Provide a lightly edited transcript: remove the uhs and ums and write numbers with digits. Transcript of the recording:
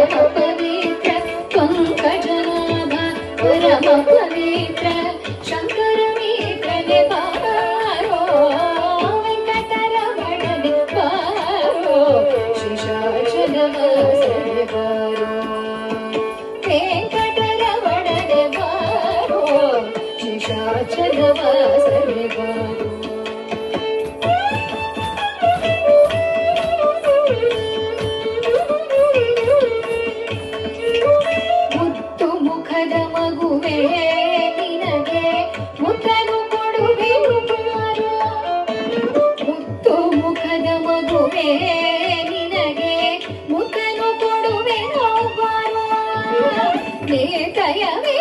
ಪವಿತ್ರ ಪಂಕಜನಾಭ ಪರಮ ಪವಿತ್ರ ಶಂಕರ ಮಿತ್ರನೆ ಬಾರೋ ವೆಂಕಟರಮಣನೆ ಬಾರೋ ಶಿಶಾಚಲ ವಾಸನೆ ಬಾರೋ ವೆಂಕಟರಮಣನೆ ಬಾರೋ ಶಿಶಾಚಲ ವಾಸನೆ ಬಾರೋ ಮಗುವೆ ನಿನಗೆ ಮುತ್ತನು ಕೊಡುವೆನು ಬಾರೋ ಮುತ್ತು ಮುಖದ ಮಗುವೆ ನಿನಗೆ ಮುತ್ತನು ಕೊಡುವೆನು ಬಾರೋ ನೇತಯವೇ